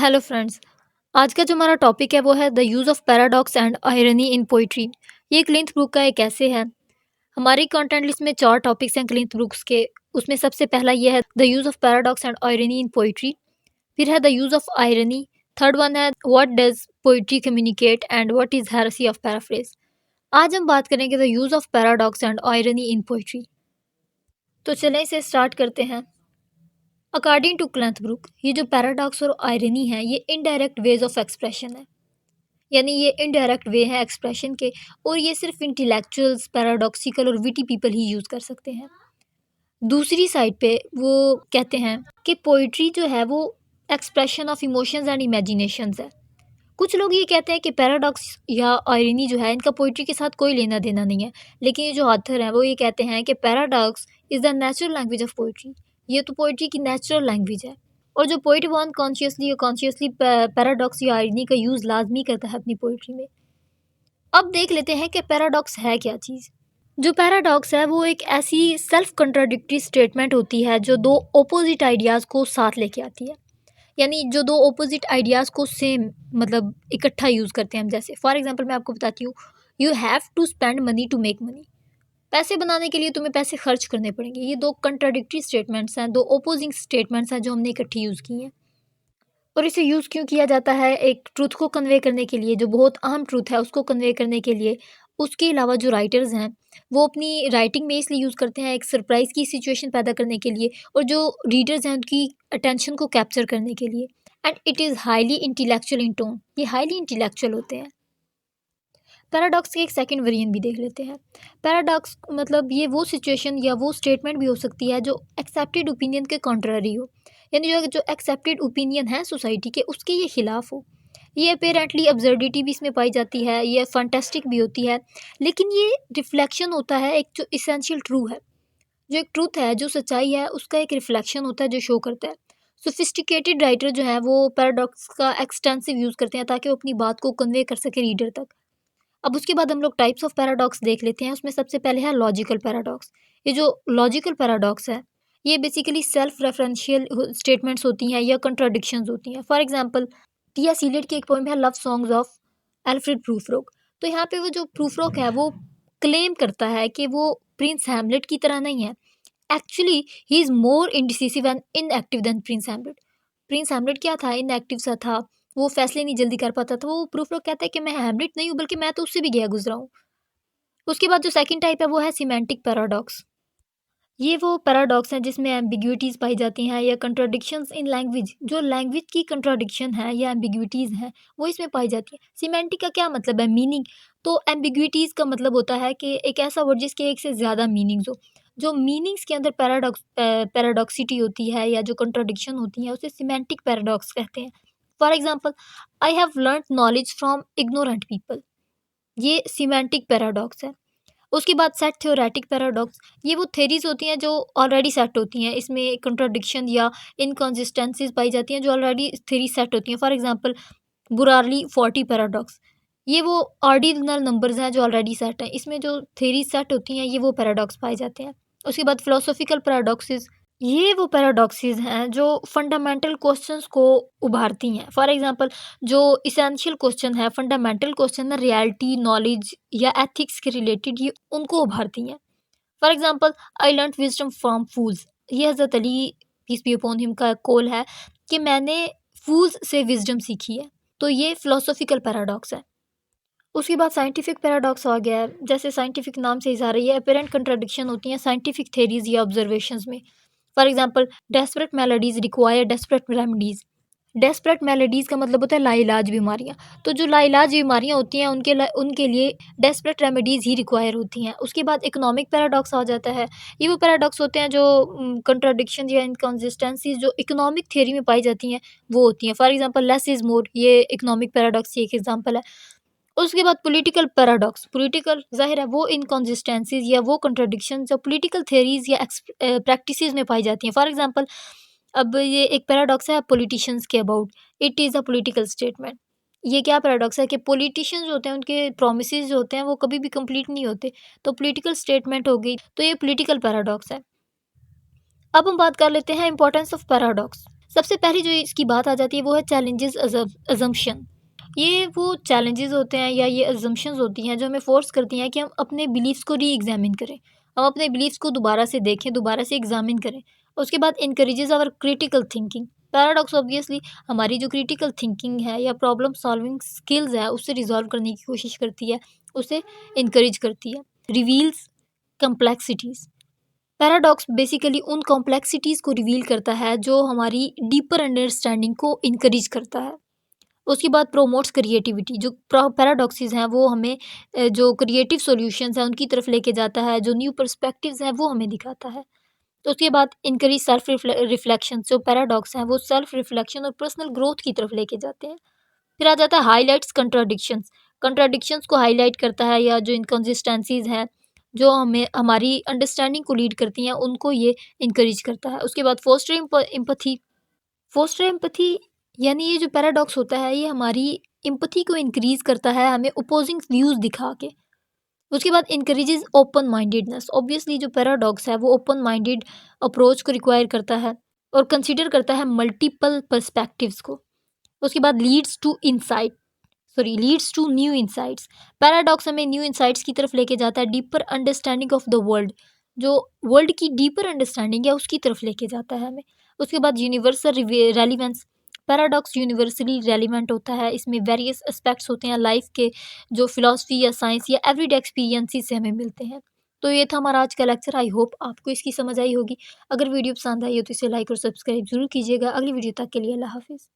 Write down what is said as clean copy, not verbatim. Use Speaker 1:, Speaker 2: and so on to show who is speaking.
Speaker 1: Hello friends. आज का जो हमारा टॉपिक है वो है the use of paradox and irony in poetry. ये क्लिंथ ब्रूक का एक ऐसे है। हमारी कंटेंट लिस्ट में 4 टॉपिक्स हैं क्लिंथ ब्रूक्स के। उसमें सबसे पहला ये है the use of paradox and irony in poetry. फिर है the use of irony. Third one है what does poetry communicate and what is heresy of paraphrase. आज हम बात करेंगे the use of paradox and irony in poetry. तो चलें इसे स्टार्ट करते हैं। अकॉर्डिंग टू क्लिंथ ब्रूक, ये जो पैराडॉक्स और आयरनी है ये इनडायरेक्ट वेज ऑफ एक्सप्रेशन है। यानी ये इनडायरेक्ट वे है एक्सप्रेशन के, और ये सिर्फ इंटेलेक्चुअल्स, पैराडॉक्सिकल और विटी पीपल ही यूज़ कर सकते हैं। दूसरी साइड पे वो कहते हैं कि पोइट्री जो है वो expression of emotions and imaginations है। कुछ लोग ये कहते हैं कि पैराडॉक्स या आयरनी जो है इनका पोइट्री के साथ कोई लेना देना नहीं है, लेकिन ये जो ऑथर हैं वो ये कहते हैं कि paradox is the natural language of poetry. ये तो पोइट्री की नेचुरल लैंग्वेज है, और जो पोइट वो अनकॉन्शियसली या कॉन्शियसली पैराडॉक्स या आयरनी का यूज़ लाजमी करता है अपनी पोइट्री में। अब देख लेते हैं कि पैराडॉक्स है क्या चीज़। जो पैराडॉक्स है वो एक ऐसी सेल्फ कंट्राडिक्टरी स्टेटमेंट होती है जो दो ऑपोजिट आइडियाज़ को साथ लेके आती है। यानी जो दो ऑपोजिट आइडियाज़ को सेम मतलब इकट्ठा यूज़ करते हैं हम। जैसे फॉर एग्जांपल मैं आपको बताती हूँ, you have to spend money to make money. पैसे बनाने के लिए तुम्हें पैसे खर्च करने पड़ेंगे। ये दो कंट्राडिक्टरी स्टेटमेंट्स हैं, दो ऑपोजिंग स्टेटमेंट्स हैं जो हमने इकट्ठी यूज़ की हैं। और इसे यूज़ क्यों किया जाता है? एक ट्रुथ को कन्वे करने के लिए, जो बहुत अहम ट्रुथ है उसको कन्वे करने के लिए। उसके अलावा जो राइटर्स हैं वो अपनी राइटिंग में इसलिए यूज़ करते हैं एक सरप्राइज़ की सिचुएशन पैदा करने के लिए, और जो रीडर्स हैं उनकी अटेंशन को कैप्चर करने के लिए। And it is highly intellectual in tone. ये हाईली इंटेलेक्चुअल होते हैं। पैराडॉक्स के एक सेकंड वेरिएंट भी देख लेते हैं। पैराडॉक्स मतलब ये वो सिचुएशन या वो स्टेटमेंट भी हो सकती है जो एक्सेप्टेड ओपिनियन के कॉन्ट्ररी हो। यानी जो जो एक्सेप्टेड ओपिनियन है सोसाइटी के उसके ये खिलाफ हो। ये अपेरेंटली अब्सर्डिटी भी इसमें पाई जाती है, ये फंटेस्टिक भी होती है, लेकिन ये रिफ्लेक्शन होता है एक जो इसेंशियल ट्रू है। जो एक ट्रूथ है, जो सच्चाई है, उसका एक रिफ्लेक्शन होता है जो शो करता है। सोफिस्टिकेटेड राइटर जो है वो पैराडॉक्स का एक्सटेंसिव यूज़ करते हैं ताकि वो अपनी बात को कन्वे कर सके रीडर तक। अब उसके बाद हम लोग टाइप्स ऑफ पैराडॉक्स देख लेते हैं। उसमें सबसे पहले है लॉजिकल पैराडॉक्स। ये जो लॉजिकल पैराडॉक्स है ये बेसिकली सेल्फ रेफरेंशियल स्टेटमेंट्स होती हैं या कंट्राडिक्शंस होती हैं। For example T.S.. इलियट की एक पोएम है लव सॉन्ग्स ऑफ एल्फ्रेड प्रूफरोक। तो यहाँ पे वो जो प्रूफरोक है वो क्लेम करता है कि वो प्रिंस हैमलेट की तरह नहीं है। Actually he is more indecisive and inactive than Prince Hamlet. Prince Hamlet क्या था? इनएक्टिव सा था, वो फैसले नहीं जल्दी कर पाता था। वो प्रूफ लोग कहता है कि मैं हैमलेट नहीं हूँ, बल्कि मैं तो उससे भी गया गुजरा हूँ। उसके बाद जो सेकंड टाइप है वो है सिमेंटिक पैराडॉक्स। ये वो पैराडॉक्स हैं जिसमें एम्बिग्विटीज़ पाई जाती हैं या कंट्राडिक्शंस इन लैंग्वेज। जो लैंग्वेज की कंट्राडिक्शन है या एम्बिग्विटीज़ हैं वो इसमें पाई जाती है। सिमेंटिक का क्या मतलब है? मीनिंग। तो एम्बिग्विटीज़ का मतलब होता है कि एक ऐसा वर्ड जिसके एक से ज़्यादा मीनिंग्स हो। जो मीनिंग्स के अंदर पैराडॉक्सिटी होती है या जो कंट्राडिक्शन होती है उसे सिमेंटिक पैराडॉक्स कहते हैं। For example, I have learned knowledge from ignorant people. ये सिमेंटिक पैराडॉक्स है। उसके बाद सेट थ्योरेटिक पैराडॉक्स। ये वो थ्योरीज होती हैं जो ऑलरेडी सेट होती हैं। इसमें कंट्राडिक्शन या इनकॉन्सिस्टेंसीज पाई जाती हैं जो ऑलरेडी थ्योरी सेट होती हैं। For example Burali 40 paradox. ये वो ऑर्डिनल नंबर्स हैं जो ऑलरेडी सेट हैं। इसमें जो थ्योरी सेट होती हैं ये वो पैराडॉक्स पाए जाते हैं। उसके बाद फिलोसॉफिकल पैराडॉक्सेस। ये वो पैराडॉक्सेस हैं जो फंडामेंटल क्वेश्चंस को उभारती हैं। फॉर एग्जांपल जो इसेंशियल क्वेश्चन है, फंडामेंटल क्वेश्चन है रियलिटी, नॉलेज या एथिक्स के रिलेटेड, ये उनको उभारती हैं। For example I learn wisdom from fools. ये Hazrat Ali peace be upon him का कॉल है कि मैंने फूल्स से विजडम सीखी है। तो ये फिलोसॉफिकल पैराडॉक्स है। उसके बाद साइंटिफिक पैराडॉक्स आ गया है। जैसे साइंटिफिक नाम से इज़ार है, ये अपेरेंट कंट्राडिक्शन होती हैं साइंटिफिक थ्योरीज या ऑब्जर्वेशंस में। For example desperate melodies require desperate remedies. Desperate melodies का मतलब होता है लाइलाज बीमारियाँ। तो जो लाइलाज बीमारियाँ होती हैं उनके लिए डेस्परेट रेमेडीज़ ही रिक्वायर होती हैं। उसके बाद इकोनॉमिक पैराडॉक्स आ जाता है। ये वो पैराडॉक्स होते हैं जो कंट्राडिक्शन या इनकंसिस्टेंसीज जो इकोनॉमिक थ्योरी में पाई जाती हैं वो होती हैं। For example less is more, ये इकोनॉमिक पैराडॉक्स की एक एग्जांपल है। उसके बाद पॉलिटिकल पैराडॉक्स। पॉलिटिकल ज़ाहिर है वो इनकंसिस्टेंसीज या वो कंट्राडिक्शन जो पॉलिटिकल थ्योरीज या प्रैक्टिसेस में पाई जाती हैं। फॉर एग्जांपल अब ये एक पैराडॉक्स है पॉलिटिशियंस के about, it is a political statement. ये क्या पैराडॉक्स है कि पॉलिटिशियंस जो होते हैं उनके प्रोमिसेस जो होते हैं वो कभी भी कंप्लीट नहीं होते। तो पॉलिटिकल स्टेटमेंट हो गई, तो ये पॉलिटिकल पैराडॉक्स है। अब हम बात कर लेते हैं इंपॉर्टेंस ऑफ पैराडॉक्स। सबसे पहली जो इसकी बात आ जाती है वो है चैलेंजेस अजम्पशन। ये वो चैलेंजेस होते हैं या ये अजम्पशंस होती हैं जो हमें फ़ोर्स करती हैं कि हम अपने बिलीव्स को री-एग्ज़ामिन करें। हम अपने बिलीव्स को दोबारा से देखें, दोबारा से एग्ज़ामिन करें। उसके बाद encourages our critical thinking. Paradox obviously हमारी जो क्रिटिकल थिंकिंग है या प्रॉब्लम सॉल्विंग स्किल्स है उससे रिज़ॉल्व करने की कोशिश करती है, उसे एनकरेज करती है। Reveals complexities. पैराडॉक्स बेसिकली उन कॉम्प्लेक्सिटीज़ को रिवील करता है जो हमारी डीपर अंडरस्टैंडिंग को इनकरेज करता है। उसके बाद प्रोमोट्स क्रिएटिविटी। जो पैराडॉक्सेस हैं वो हमें जो क्रिएटिव सॉल्यूशंस हैं उनकी तरफ लेके जाता है, जो न्यू पर्सपेक्टिव्स हैं वो हमें दिखाता है। तो उसके बाद इनकरेज सेल्फ रिफ्लेक्शन। जो पैराडॉक्स हैं वो सेल्फ रिफ्लेक्शन और पर्सनल ग्रोथ की तरफ लेके जाते हैं। फिर आ जाता है हाइलाइट्स कंट्राडिक्शंस। कंट्राडिक्शंस को हाईलाइट करता है या जो इनकंसिस्टेंसीज हैं जो हमें हमारी अंडरस्टैंडिंग को लीड करती हैं उनको ये इनकरेज करता है। उसके बाद फोस्टर एम्पैथी। फोस्टर एम्पैथी यानी ये जो पैराडॉक्स होता है ये हमारी एम्पैथी को इंक्रीज करता है हमें ओपोजिंग व्यूज दिखा के। उसके बाद इंकरेजेस ओपन माइंडेडनेस। ऑब्वियसली जो पैराडॉक्स है वो ओपन माइंडेड अप्रोच को रिक्वायर करता है और कंसीडर करता है मल्टीपल पर्सपेक्टिव्स को। उसके बाद leads to new insights. Paradox हमें न्यू इंसाइट्स की तरफ लेके जाता है, deeper understanding of the world. जो वर्ल्ड की डीपर अंडरस्टैंडिंग है उसकी तरफ लेके जाता है हमें। उसके बाद universal relevance. Paradox universally relevant होता है, इसमें वेरियस एस्पेक्ट्स होते हैं लाइफ के जो फिलॉसफी या साइंस या एवरीडे एक्सपीरियंसेस से हमें मिलते हैं। तो ये था हमारा आज का लेक्चर। आई होप आपको इसकी समझ आई होगी। अगर वीडियो पसंद आई हो तो इसे लाइक और सब्सक्राइब जरूर कीजिएगा। अगली वीडियो तक के लिए अल्लाह हाफिज़।